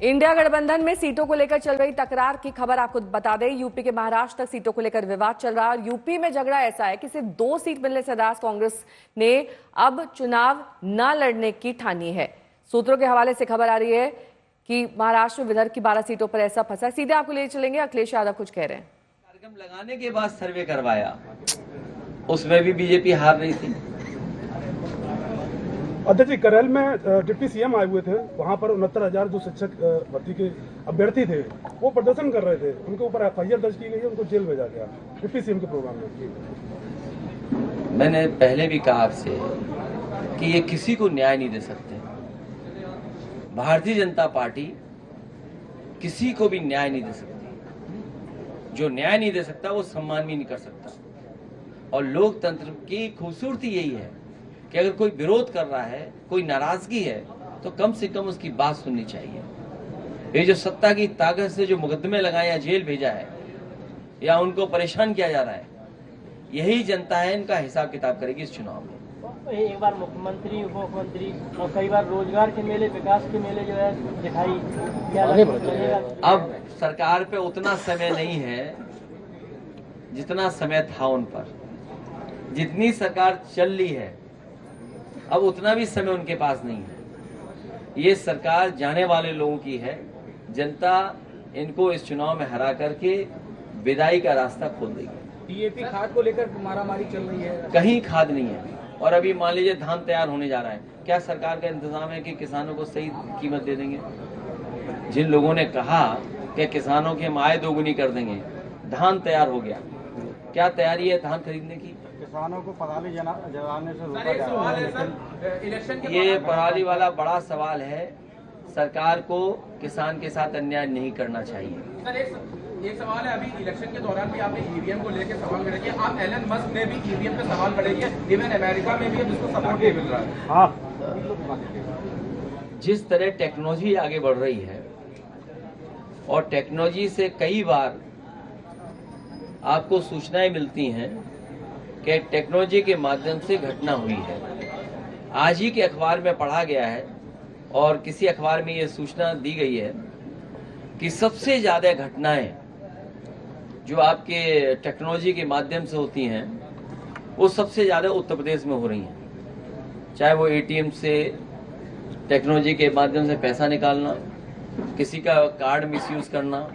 India गठबंधन में सीटों को लेकर चल रही तकरार की खबर आपको बता दें। यूपी के महाराष्ट्र तक सीटों को लेकर विवाद चल रहा है। यूपी में झगड़ा ऐसा है कि सिर्फ 2 सीट मिलने से नाराज कांग्रेस ने अब चुनाव न लड़ने की ठानी है। सूत्रों के हवाले से खबर आ रही है कि महाराष्ट्र में विदर्भ की 12 सीटों पर ऐसा फंसा। सीधे आपको ले चलेंगे, अखिलेश यादव कुछ कह रहे हैं। कार्यक्रम लगाने के बाद सर्वे करवाया, उसमें भी बीजेपी हार रही थी। अध्यक्ष जी, करेल में डिप्टी सीएम आए हुए थे। वहां पर 69,000 जो शिक्षक भर्ती के अभ्यर्थी थे वो प्रदर्शन कर रहे थे। उनके ऊपर एफआईआर दर्ज की गई है, उनको जेल भेजा गया डिप्टी सीएम के प्रोग्राम में। मैंने पहले भी कहा आपसे कि ये किसी को न्याय नहीं दे सकते। भारतीय जनता पार्टी किसी को भी न्याय नहीं दे सकती। जो न्याय नहीं दे सकता वो सम्मान भी नहीं कर सकता। और लोकतंत्र की खूबसूरती यही है कि अगर कोई विरोध कर रहा है, कोई नाराजगी है, तो कम से कम उसकी बात सुननी चाहिए। ये जो सत्ता की ताकत से जो मुकदमे लगाए या जेल भेजा है या उनको परेशान किया जा रहा है, यही जनता है इनका हिसाब किताब करेगी इस चुनाव में। एक बार मुख्यमंत्री, उप मुख्यमंत्री और कई बार रोजगार के मेले, विकास के मेले जो है दिखाई क्या लगेगा? अब सरकार पे उतना समय नहीं है जितना समय था उन पर। जितनी सरकार चल रही है अब उतना भी समय उनके पास नहीं है। ये सरकार जाने वाले लोगों की है। जनता इनको इस चुनाव में हरा करके विदाई का रास्ता खोल देगी। डीएपी खाद को लेकर मारामारी चल रही है, कहीं खाद नहीं है। और अभी मान लीजिए धान तैयार होने जा रहा है, क्या सरकार का इंतजाम है कि किसानों को सही कीमत दे देंगे? जिन लोगों ने कहा कि किसानों की हम आय दोगुनी कर देंगे, धान तैयार हो गया, क्या तैयारी है धान खरीदने की? किसानों को पराली जलाने से रोका जा रहा है। ये पराली वाला बड़ा सवाल है। सरकार को किसान के साथ अन्याय नहीं करना चाहिए। सर, एक सवाल है, अभी इलेक्शन के दौरान भी आपने ईवीएम को लेकर सवाल खड़े किए। आप एलन मस्क ने भी ईवीएम पे सवाल खड़े किए। इवन अमेरिका में भी जिसको सपोर्ट नहीं मिल रहा है। हाँ, जिस तरह टेक्नोलॉजी आगे बढ़ रही है और टेक्नोलॉजी से कई बार आपको सूचनाएं मिलती हैं कि टेक्नोलॉजी के माध्यम से घटना हुई है। आज ही के अखबार में पढ़ा गया है और किसी अखबार में ये सूचना दी गई है कि सबसे ज्यादा घटनाएं जो आपके टेक्नोलॉजी के माध्यम से होती हैं वो सबसे ज्यादा उत्तर प्रदेश में हो रही हैं। चाहे वो एटीएम से टेक्नोलॉजी के माध्यम से पैसा निकालना, किसी का कार्ड मिसयूज करना,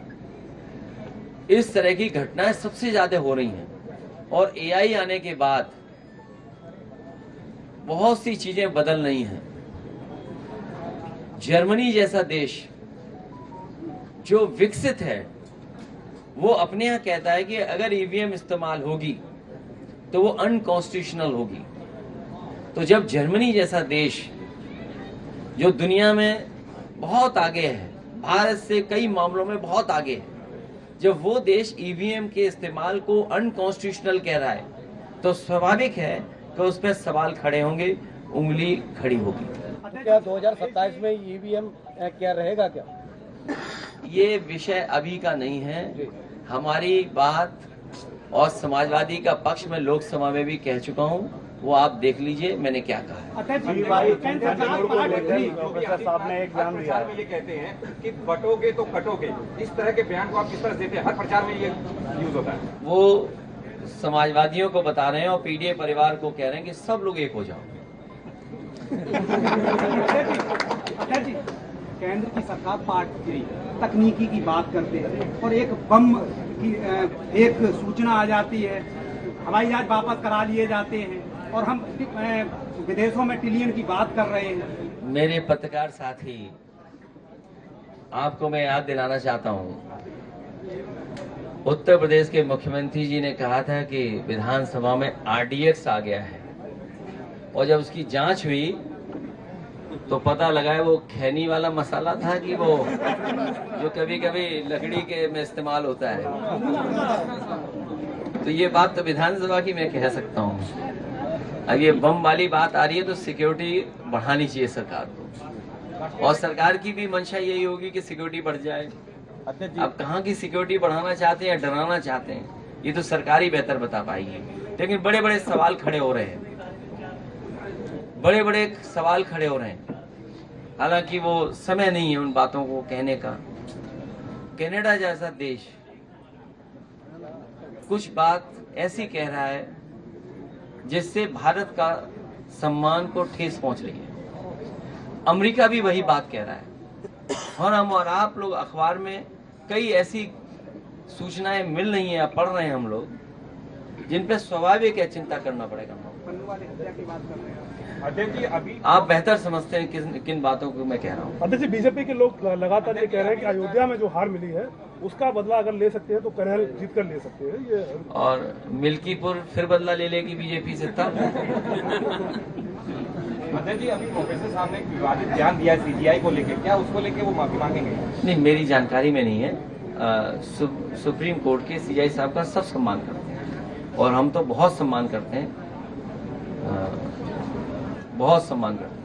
इस तरह की घटनाएं सबसे ज्यादा हो रही हैं। और एआई आने के बाद बहुत सी चीजें बदल रही हैं। जर्मनी जैसा देश जो विकसित है वो अपने यहाँ कहता है कि अगर ईवीएम इस्तेमाल होगी तो वो अनकॉन्स्टिट्यूशनल होगी। तो जब जर्मनी जैसा देश जो दुनिया में बहुत आगे है, भारत से कई मामलों में बहुत आगे है, जब वो देश ईवीएम के इस्तेमाल को अनकॉन्स्टिट्यूशनल कह रहा है तो स्वाभाविक है कि उस पर सवाल खड़े होंगे, उंगली खड़ी होगी। क्या 2027 में ईवीएम क्या रहेगा क्या? ये विषय अभी का नहीं है। हमारी बात और समाजवादी का पक्ष में लोकसभा में भी कह चुका हूँ, वो आप देख लीजिए मैंने क्या कहा है। प्रोफेसर साहब ने एक बयान दिया है, ये कहते हैं कि बटोगे तो कटोगे। इस तरह के बयान को आप किस तरह देते हैं? हर प्रचार में ये यूज होता है। वो समाजवादियों को बता रहे हैं और पीडीए परिवार को कह रहे हैं कि सब लोग एक हो जाओ। केंद्र की सरकार पार्टी तकनीकी की बात करते हैं और एक बम की एक सूचना आ जाती है, हवाई जहाज वापस करा लिए जाते हैं और हम विदेशों में ट्रिलियन की बात कर रहे हैं। मेरे पत्रकार साथी, आपको मैं याद दिलाना चाहता हूँ, उत्तर प्रदेश के मुख्यमंत्री जी ने कहा था कि विधानसभा में आरडीएक्स आ गया है और जब उसकी जांच हुई तो पता लगा है वो खैनी वाला मसाला था कि वो जो कभी कभी लकड़ी के में इस्तेमाल होता है। तो ये बात तो विधानसभा की मैं कह सकता हूँ। अब ये बम वाली बात आ रही है तो सिक्योरिटी बढ़ानी चाहिए सरकार को, और सरकार की भी मंशा यही होगी कि सिक्योरिटी बढ़ जाए। अब कहाँ की सिक्योरिटी बढ़ाना चाहते हैं या डराना चाहते हैं, ये तो सरकार ही बेहतर बता पाएगी। लेकिन बड़े बड़े सवाल खड़े हो रहे हैं, बड़े बड़े सवाल खड़े हो रहे हैं। हालांकि वो समय नहीं है उन बातों को कहने का। कनाडा जैसा देश कुछ बात ऐसी कह रहा है जिससे भारत का सम्मान को ठेस पहुंच रही है। अमेरिका भी वही बात कह रहा है और हम और आप लोग अखबार में कई ऐसी सूचनाएं मिल रही हैं या पढ़ रहे हैं हम लोग जिन पे स्वाभाविक है चिंता करना पड़ेगा। अध्यक्ष जी अभी आप बेहतर समझते हैं किन बातों को मैं कह रहा हूँ। अध्यक्ष जी, बीजेपी के लोग लगातार ये कह रहे हैं कि अयोध्या में जो हार मिली है उसका बदला अगर ले सकते हैं तो कन्हैया जीत कर ले सकते हैं ये। और मिल्कीपुर फिर बदला ले लेगी बीजेपी से तब। अध्यक्ष जी अभी प्रोफेसर साहब ने एक विवादित बयान दिया है सीजीआई को लेकर, क्या उसको लेकर वो माफी मांगेंगे? नहीं, मेरी जानकारी में नहीं है। सुप्रीम कोर्ट के सीजीआई साहब का सब सम्मान करते हैं और हम तो बहुत सम्मान करते हैं, बहुत सम्मान करते हैं।